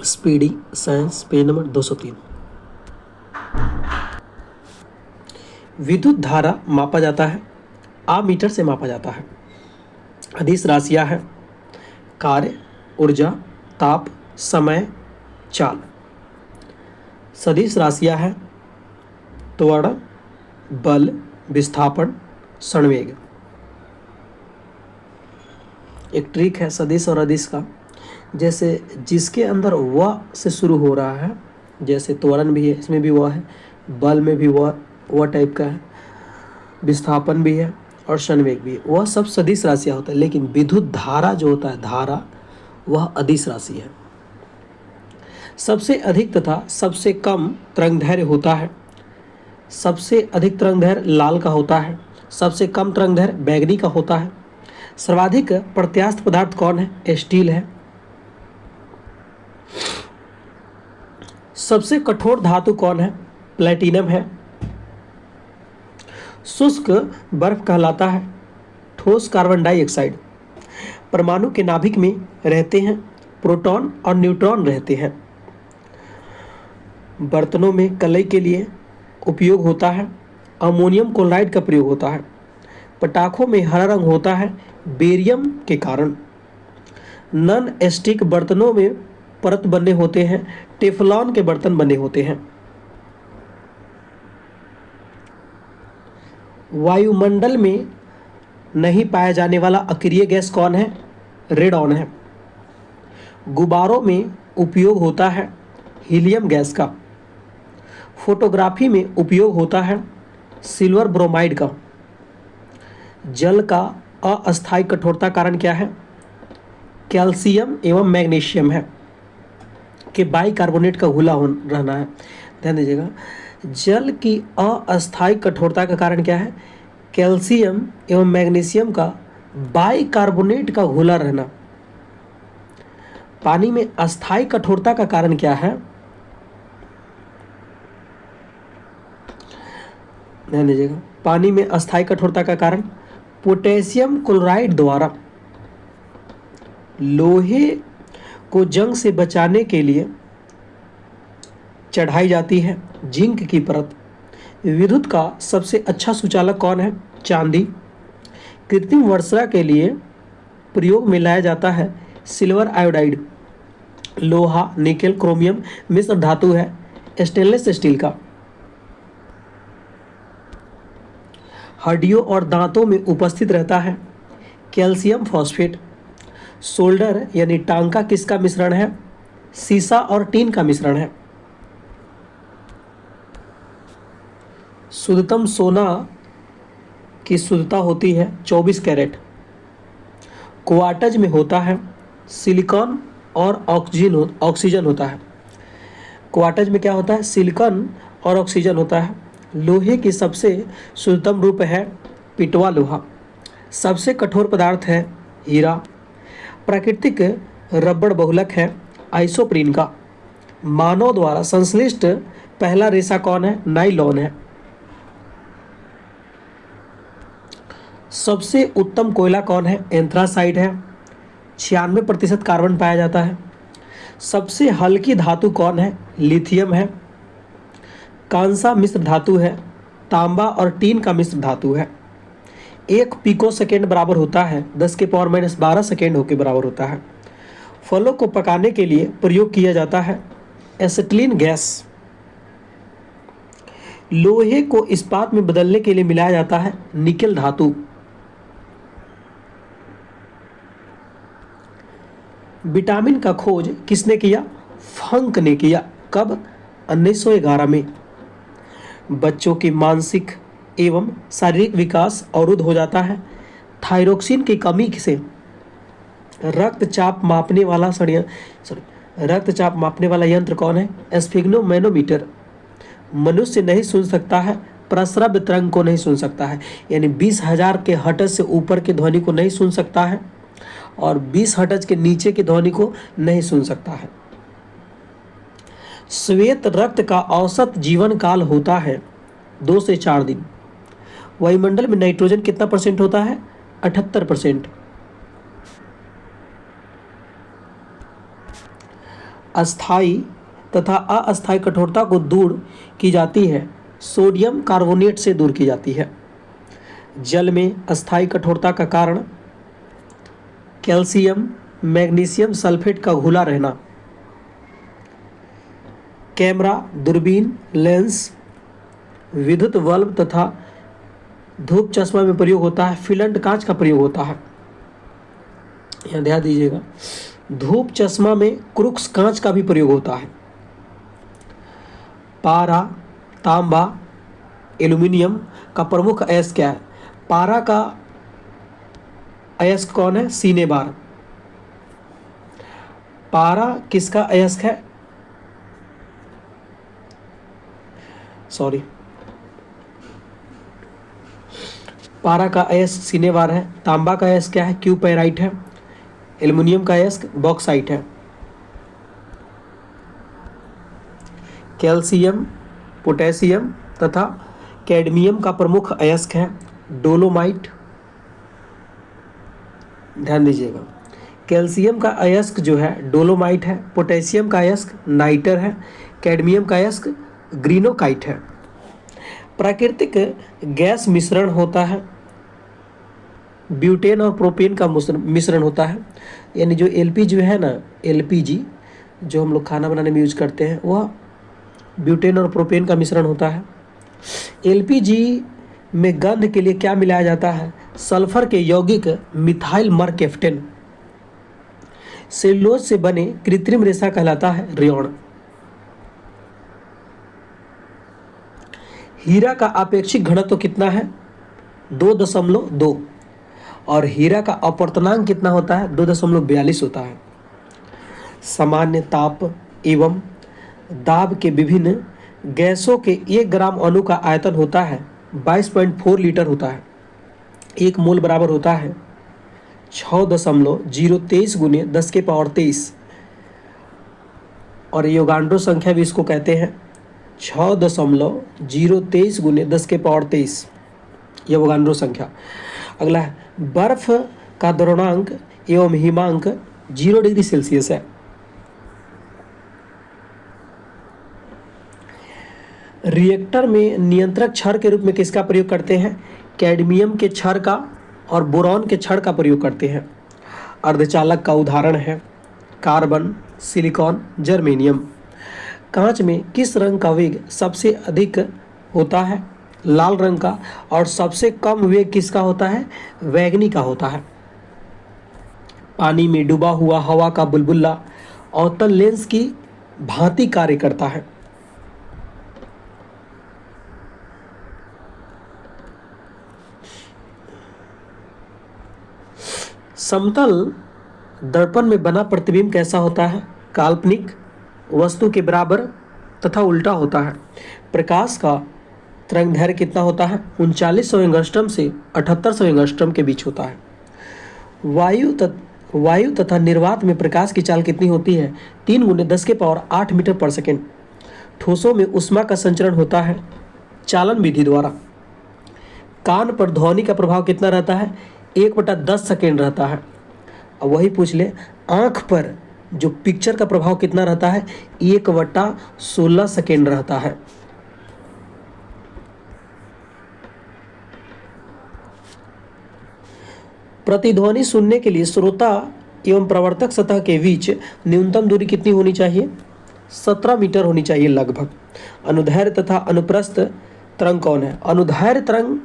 Speedy science page number 203। विद्युत धारा मापा जाता है, आमीटर से मापा जाता है। अदिश राशियां है कार्य, ऊर्जा, ताप, समय, चाल। सदिश राशियां है त्वरण, बल, विस्थापन, संवेग। एक ट्रिक है सदिश और अदिश का, जैसे जिसके अंदर व से शुरू हो रहा है, जैसे त्वरण भी है, इसमें भी वह है, बल में भी वह टाइप का है, विस्थापन भी है और संवेग भी है, वह सब सदिश राशियाँ होता है। लेकिन विद्युत धारा जो होता है, धारा, वह अदिश राशि है। सबसे अधिक तथा सबसे कम तरंगदैर्घ्य होता है। सबसे अधिक तरंगदैर्घ्य लाल का होता है, सबसे कम तरंगदैर्घ्य बैंगनी का होता है। सर्वाधिक प्रत्यास्थ पदार्थ कौन है? स्टील है। सबसे कठोर धातु कौन है? प्लेटिनम है। शुष्क बर्फ कहलाता है ठोस कार्बन डाइऑक्साइड। परमाणु के नाभिक में रहते हैं प्रोटॉन और न्यूट्रॉन रहते हैं। बर्तनों में कलई के लिए उपयोग होता है अमोनियम क्लोराइड का प्रयोग होता है। पटाखों में हरा रंग होता है बेरियम के कारण। नॉन स्टिक बर्तनों में परत बने होते हैं टेफलॉन के बर्तन बने होते हैं। वायुमंडल में नहीं पाया जाने वाला अक्रिय गैस कौन है? रेडॉन है। गुब्बारों में उपयोग होता है हीलियम गैस का। फोटोग्राफी में उपयोग होता है सिल्वर ब्रोमाइड का। जल का अस्थायी कठोरता कारण क्या है? कैल्शियम एवं मैग्नीशियम है कि बाइकार्बोनेट का घुला रहना है। ध्यान दीजिएगा, जल की अस्थायी कठोरता का कारण क्या है? कैल्शियम एवं मैग्नीशियम का बाइकार्बोनेट का घुला रहना। पानी में अस्थायी कठोरता का कारण क्या है? ध्यान दीजिएगा, पानी में अस्थायी कठोरता का कारण पोटेशियम क्लोराइड द्वारा लोहे को जंग से बचाने के लिए चढ़ाई जाती है जिंक की परत। विद्युत का सबसे अच्छा सुचालक कौन है? चांदी। कृत्रिम वर्षा के लिए प्रयोग में लाया जाता है सिल्वर आयोडाइड। लोहा, निकेल, क्रोमियम मिश्र धातु है स्टेनलेस स्टील का। हड्डियों और दांतों में उपस्थित रहता है कैल्शियम फॉस्फेट। सोल्डर यानी टांका किसका मिश्रण है? सीसा और टीन का मिश्रण है। शुद्धतम सोना की शुद्धता होती है 24 कैरेट। क्वार्टज में होता है सिलिकॉन और ऑक्सीजन होता है। क्वार्टज में क्या होता है? सिलिकॉन और ऑक्सीजन होता है। लोहे की सबसे शुद्धतम रूप है पिटवा लोहा। सबसे कठोर पदार्थ है हीरा। प्राकृतिक रबड़ बहुलक है आइसोप्रीन का। मानव द्वारा संश्लिष्ट पहला रेशा कौन है? नाइलॉन है। सबसे उत्तम कोयला कौन है? एंथ्रासाइट है। 96% कार्बन पाया जाता है। सबसे हल्की धातु कौन है? लिथियम है। कांसा मिश्र धातु है। तांबा और टीन का मिश्र धातु है। 1 पिको सेकेंड बराबर होता है 10⁻12 सेकेंड होके बराबर होता है। फलों को पकाने के लिए प्रयोग किया जाता है एसिटिलीन गैस। लोहे को इस्पात में बदलने के लिए मिलाया जाता है निकेल धातु। विटामिन का खोज किसने किया? फंक ने किया। कब? 1911 में। बच्चों की मानसिक एवं शारीरिक विकास अवरुद्ध हो जाता है थायरोक्सिन की कमी से। रक्तचाप मापने वाला यंत्र कौन है? स्फिग्नोमैनोमीटर। मनुष्य नहीं सुन सकता है प्रस्रव्य तरंग को नहीं सुन सकता है, यानी 20,000 के हर्ट्ज से ऊपर के ध्वनि को नहीं सुन सकता है और 20 हर्ट्ज के नीचे की ध्वनि को नहीं सुन सकता है। श्वेत रक्त का औसत जीवन काल होता है 2 से 4 दिन। वायुमंडल में नाइट्रोजन कितना परसेंट होता है? 78%। अस्थाई तथा अस्थायी कठोरता को दूर की जाती है? सोडियम कार्बोनेट से दूर की जाती है। जल में अस्थायी कठोरता का कारण कैल्शियम मैग्नीशियम सल्फेट का घुला रहना। कैमरा, दूरबीन, लेंस, विद्युत बल्ब तथा धूप चश्मा में प्रयोग होता है। फिलंट कांच का प्रयोग होता है। यहाँ ध्यान दीजिएगा, धूप चश्मा में क्रूक्स कांच का भी प्रयोग होता है। पारा, तांबा, एल्यूमिनियम का प्रमुख अयस्क क्या है? पारा का अयस्क कौन है? सीने बार। पारा किसका अयस्क है? सॉरी, पारा का अयस्क सीने बार है। तांबा का अयस्क क्या है? क्यूपेराइट है। एल्युमिनियम का अयस्क बॉक्साइट है। कैल्शियम, पोटेशियम तथा कैडमियम का प्रमुख अयस्क है डोलोमाइट। ध्यान दीजिएगा, कैल्शियम का अयस्क जो है डोलोमाइट है, पोटेशियम का अयस्क नाइटर है, कैडमियम का अयस्क ग्रीनोकाइट है। प्राकृतिक गैस मिश्रण होता है, ब्यूटेन और प्रोपेन का मिश्रण होता है। यानी जो एलपीजी है ना, एलपीजी जो हम लोग खाना बनाने में यूज करते हैं, वह ब्यूटेन और प्रोपेन का मिश्रण होता है। एलपीजी में गंध के लिए क्या मिलाया जाता है? सल्फर के यौगिक मिथाइल मरकेफ्टेन। सेलुलोज से बने कृत्रिम रेशा कहलाता है रेयॉन। हीरा का आपेक्षिक घनत्व कितना है? 2.2। और हीरा का अपवर्तनांक कितना होता है? 2.42 होता है। सामान्य ताप एवं दाब के विभिन्न गैसों के 1 ग्राम अणु का आयतन होता है 22.4 लीटर होता है। 1 मोल बराबर होता है 6.023 गुने 10 के पावर 23। और योगांड्रो संख्या भी इसको कहते हैं 6.023 गुने 10 के पावर 23, यह योगांड्रो संख्या। अगला है, बर्फ का द्रवणांक एवं हिमांक 0 डिग्री सेल्सियस है। रिएक्टर में नियंत्रक छड़ के रूप में किसका प्रयोग करते हैं? कैडमियम के छड़ का और बोरॉन के छड़ का प्रयोग करते हैं। अर्धचालक का उदाहरण है कार्बन, सिलिकॉन, जर्मेनियम। कांच में किस रंग का वेग सबसे अधिक होता है? लाल रंग का। और सबसे कम वेग किसका होता है? बैंगनी का होता है। पानी में डूबा हुआ हवा का बुलबुला अवतल लेंस की भांति कार्य करता है। समतल दर्पण में बना प्रतिबिंब कैसा होता है? काल्पनिक, वस्तु के बराबर तथा उल्टा होता है। प्रकाश का तरंगदैर्घ्य कितना होता है? 3900 एंगस्ट्रम से 7800 एंगस्ट्रम के बीच होता है। वायु तथा निर्वात में प्रकाश की चाल कितनी होती है? 3 गुने 10 के पावर 8 मीटर पर सेकेंड। ठोसों में ऊष्मा का संचरण होता है चालन विधि द्वारा। कान पर ध्वनि का प्रभाव कितना रहता है? 1/10 सेकेंड रहता है। अब वही पूछ ले, आँख पर जो पिक्चर का प्रभाव कितना रहता है? 1/16 सेकेंड रहता है। प्रतिध्वनि सुनने के लिए श्रोता एवं प्रवर्तक सतह के बीच न्यूनतम दूरी कितनी होनी चाहिए? 17 मीटर होनी चाहिए लगभग। अनुदैर्घ्य तथा अनुप्रस्थ तरंग कौन है? अनुदैर्घ्य तरंग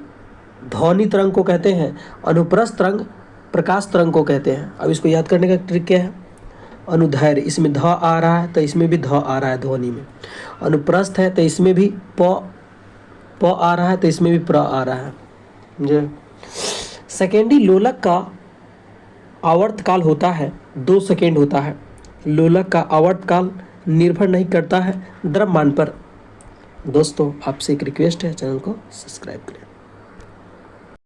ध्वनि तरंग को कहते हैं, अनुप्रस्थ तरंग प्रकाश तरंग को कहते हैं। अब इसको याद करने का ट्रिक क्या है? अनुदैर्घ्य, इसमें ध आ रहा है तो इसमें भी ध आ रहा है ध्वनि में। अनुप्रस्थ है तो इसमें भी प आ रहा है तो इसमें भी प्र आ रहा है। जो सेकेंडी लोलक का आवर्तकाल होता है 2 सेकेंड होता है। लोलक का आवर्तकाल निर्भर नहीं करता है द्रव्यमान पर। दोस्तों, आपसे एक रिक्वेस्ट है, चैनल को सब्सक्राइब करें।